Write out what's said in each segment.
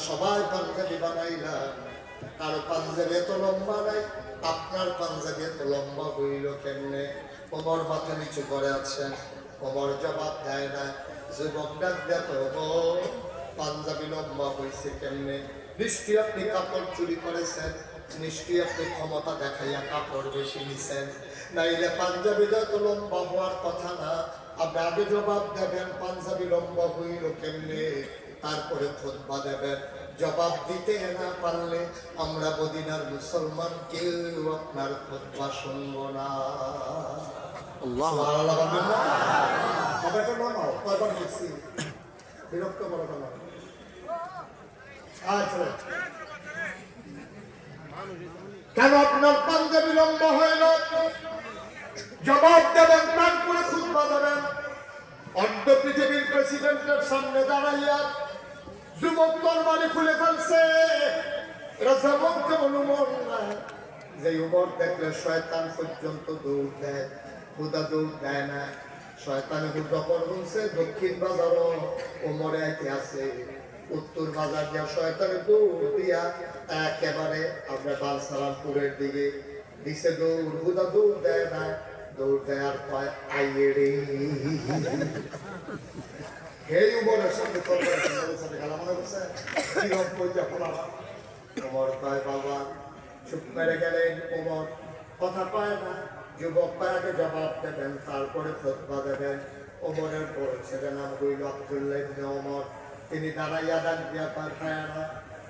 সবাই পাঞ্জাবি বানাইলাম, কারো পাঞ্জাবি এত লম্বা নাই, আপনার পাঞ্জাবি এত লম্বা হইল কেমনে? ওমর মাথা নিচু করে আছেন, ওমর জবাব দেয় না। যুবক ডাক দেয়, পাঞ্জাবি লম্বা হয়েছে কেমনে? নিশ্চয়ই আপনি কাপড় চুরি করেছেন, নিশ্চয়ই আপনি ক্ষমতা দেখাইয়া কাপড় বেশি নিছেন, নাইলে পাঞ্জাবি যত লম্বা হওয়ার কথা না। আপনি আগে জবাব দেবেন পাঞ্জাবি লম্বা হইল কেমনে, তারপরে খুতবা দেবেন। জবাব দিতে না পারলে আমরা মদিনার মুসলমান কেউ আপনার খুতবা শুনব না। বিরক্ত করো না। কেন আপনার পাঞ্জাবি লম্বা হইল? জবাব দেবেন, তারপরে খুতবা দেবেন। অর্ধ পৃথিবীর প্রেসিডেন্টের সামনে দাঁড়াইয়া যুবক তরবারি খুলে ফেলছে। যে উমর দেখলে শয়তান পর্যন্ত দৌড় দেয়, হুদা দৌড় দেয় না। শয়তান যখন বলছে দক্ষিণ বাজারও ওমরে একে আছে, উত্তর বাজার দিয়া শয়তান দৌড় দিয়া একেবারে আমরা বালসালামপুরের দিকে দিছে দৌড়। হুদা দৌড় দেয় না, দৌড় দেয়ার পয় আইয়ে রে এই উমরের সাথে খেলা মনে করছে কিরম কইতে ফোলাবা। ওমর কয় বাবা চুপ মেরে গেলেন। ওমর কথা পায় না। যুবক পায়াকে জবাব দেবেন, তারপরে খুতবা দেবেন। ওমরের বড় ছেলে নাম হইল আব্দুল্লাহ ইবনে ওমর। তিনি দাঁড়াইয়া ডাক দিয়া পায় না।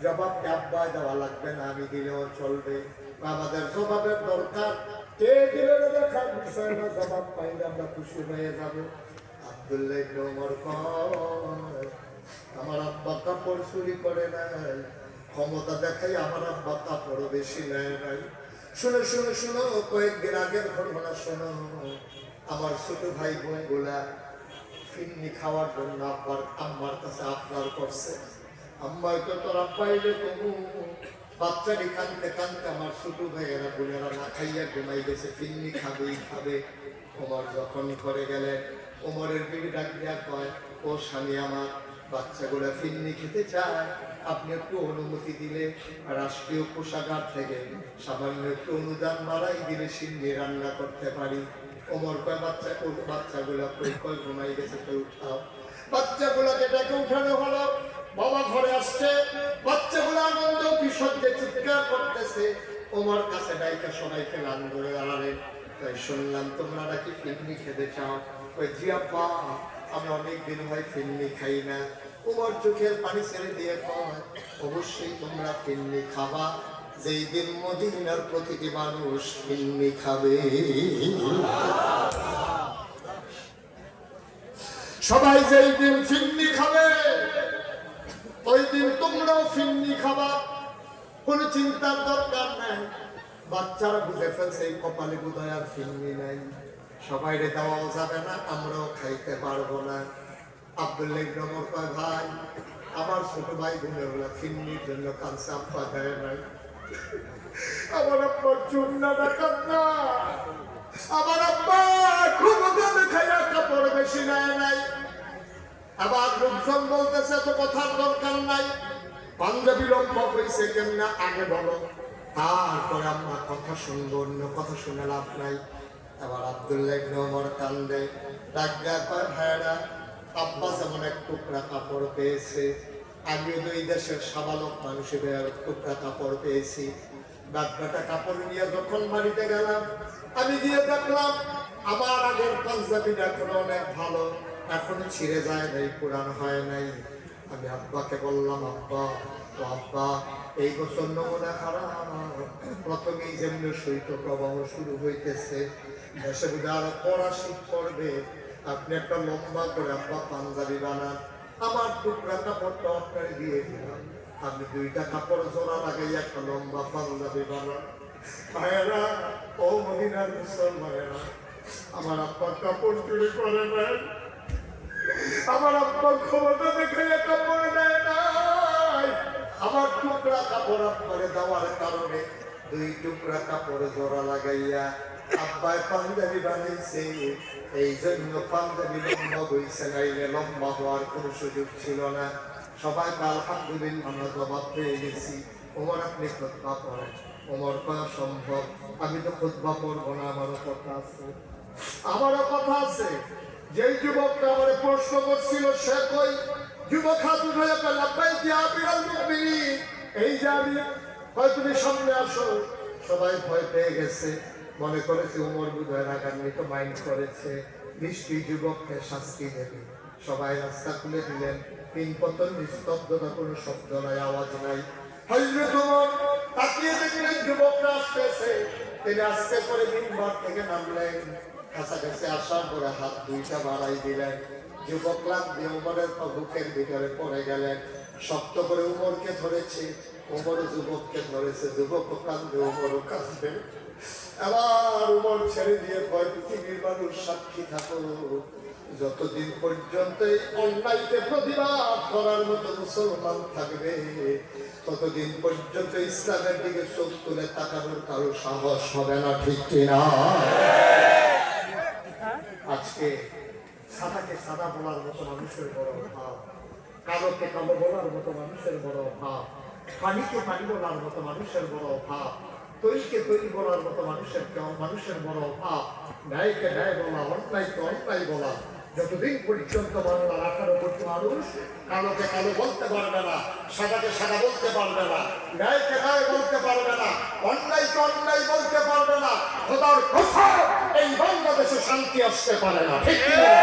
জবাবকে আব্বায় দেওয়া লাগবে না, আমি দিলেও চলবে। আমাদের জবাবের দরকার, কে দিলে দেখার বিষয় না, জবাব পাইলে আমরা খুশি হয়ে যাবো। আব্দুল্লাহ ইবনে ওমর কয় আমার আব্বা কাপড় চুরি করে নাই, ক্ষমতা দেখাই আমার আব্বা কাপড় বেশি নেয় নাই। শুনে শুনে শুনো, কয়েকদিন আগের ঘটনা শোনো। আমার ছোট ভাই বোন গুলা ফিন্নি খাওয়ার জন্য আম্মার কাছে আপনার করছে। আম্মাই তো তোর আব্বাইলে তবু বাচ্চাটি কানতে কানতে আমার ছোট ভাইয়েরা বোনেরা না খাইয়া ঘুমাই গেছে, ফিন্নি খাবেই খাবে। ওমর যখন করে গেলেন, ওমরের বিবি ডাক দিয়া কয়, ও স্বামী আমার, বাচ্চাগুলা ফিন্নি খেতে চায়, আপনি একটু অনুমতি দিলে রাষ্ট্রীয় কোষাগার থেকে সামান্য একটু অনুদান বাড়াই দিলে সিন্নি রান্না করতে পারি। ওমর কয় বাচ্চাগুলা কই ঘুমাই গেছে, তো উঠাও। বাচ্চাগুলাকে ডেকে উঠানো হলো। বাবা ঘরে আসছে, বাচ্চাগুলো আনন্দ কিশোরকে চিৎকার করতেছে। ওমর কাছে ডাইকা সবাইকে লান ধরে দাঁড়ালেন। তাই শুনলাম তোমরা নাকি ফিন্নি খেতে চাও। ওই জি আব্বা, আমি অনেকদিন হয় ফিন্নি খাই না। ওমর চোখের পানি ছেড়ে দিয়ে কয়, অবশ্যই তোমরা ফিন্নি খাবা, যেই দিন মদিনার প্রতিটি মানুষ ফিন্নি খাবে। সবাই যেই দিন ফিন্নি খাবে, ওই দিন তোমরাও ফিন্নি খাবা, কোনো চিন্তার দরকার নাই। বাচ্চারা বুঝে ফেলছে এই কপালে বোধহয় আর ফিন্নি নাই, সবাই রে দেওয়াও যাবে না, আমরাও খাইতে পারবো না। আব্দুল্লাহ ইবনে ওমর কয়, ভাই আমার ছোট ভাই বোনেরা ফিন্নির জন্য কাঁদছে, আব্বা দেয় নাই। আমার আব্বা চুন না ডাকাত না, আমার আব্বা ক্ষমতা দেখাইয়া কাপড় বেশি নেয় নাই। আবার লোকজন বলতেছে তো কথার দরকার নাই, পাঞ্জাবি লম্বা হয়েছে কেমনে আগে বলো, তারপরে আমরা কথা শুনবো, অন্য কথা শুনে লাভ নাই। আবার আব্দুল্লাহ ইবনে ওমর কান্দে, ডাক দেয়া কয়, ভাইরা আব্বা যেমন এক টুকরা কাপড় পেয়েছে, আমিও তো এই দেশের সাবালক মানুষের এক টুকরা কাপড় পেয়েছি। ডাক্তারটা কাপড় নিয়ে যখন বাড়িতে গেলাম, আমি গিয়ে দেখলাম আমার আগের পাঞ্জাবিটা এখন অনেক ভালো, এখনো ছিঁড়ে যায় নাই, পুরানো হয় নাই। আমি আব্বাকে বললাম, আব্বা তো আব্বা এই বছর নমুনা খারাপ, প্রথমেই যেমনি শৈত্য প্রবাহ শুরু হইতেছে, দেশে বুঝে আরো পড়া শীত পড়বে, আপনি একটা লম্বা করে আব্বা পাঞ্জাবি বানান, আমার টুকরা কাপড়টা আপনার দিয়ে দিলাম, আপনি দুইটা কাপড় জোড়া লাগাই একটা লম্বা পাঞ্জাবি বানান। ভাইয়েরা, ও মদিনার মুসলমানেরা, আমার আব্বা কাপড় চুরি করে নাই, আমার আব্বা ক্ষমতা দেখে কাপড় নেয় নাই, আমার টুকরা কাপড় আপনারে দেওয়ার কারণে দুই টুকরা কাপড় জোড়া লাগাইয়া আব্বায় পাঞ্জাবি বানাইছে, এই জন্য পাঞ্জাবি লম্বা হইছে, নাইলে লম্বা হওয়ার কোনো সুযোগ ছিল না। সবাইকে আলহামদুলিল্লাহ আমরা জবাব পেয়ে গেছি। ওমর আপনি খুতবা পড়েন। ওমর করা সম্ভব, আমি তো খুতবা পড়বো না, আমারও কথা আছে, আমারও কথা আছে। যেই যুবকটা আমার প্রশ্ন করছিল সে কই, যুবক হাত উঠে লাব্বাই কি আমিরুল মুমিনিন, এই যে আমি, হয় তুমি সামনে আসো। সবাই ভয় পেয়ে গেছে, মনে করেছে ওমর বুঝায় রাগান্বিত মাইন্ড করেছে, নিশ্চয়ই যুবককে শাস্তি দেবে। সবাই রাস্তা খুলে দিলেন, তিন পতন নিস্তব্ধতা, কোনো শব্দ নাই, আওয়াজ নাই। হযরত ওমর তাকিয়ে দেখলেন যুবকরা আসতেছে, তিনি আস্তে করে মিম্বার থেকে নামলেন, কাছাকাছি আসার পরে হাত দুইটা বাড়াই দিলেন। যুবক লাগবে ওমরের বুকের ভিতরে পড়ে গেলেন, শক্ত করে উমরকে ধরেছে, উমর যুবককে ধরেছে, যুবক কান্দে, উমরও কান্দে। আবার উমর ছেড়ে দিয়ে কয়, পৃথিবীর মানুষ সাক্ষী থাকো, যতদিন পর্যন্ত এই অন্যায়কে প্রতিবাদ করার মতো মুসলমান থাকবে, ততদিন পর্যন্ত ইসলামের দিকে চোখ তুলে তাকানোর কারো সাহস হবে না, ঠিক কিনা? আজকে সাদাকে সাদা বলার মতো মানুষের বড় অভাব, কালোকে কালো বলার মতো মানুষের বড় অভাব, পানিকে পানি বলার মতো মানুষের বড় অভাব, তৈরিকে তৈরি বলার মতো মানুষের বড় অভাব, ন্যায়কে ন্যায় বলা, অন্যায়কে অন্যায় বলা। যতদিন পর্যন্ত বাংলার 18 কোটি মানুষ কালোকে কালো বলতে পারবে না, সাদাকে সাদা বলতে পারবে না, ন্যায়কে ন্যায় বলতে পারবে না, অন্যায়কে অন্যায় বলতে পারবে না, খোদার কসম এই বাংলাদেশে শান্তি আসতে পারে না, ঠিক কি না?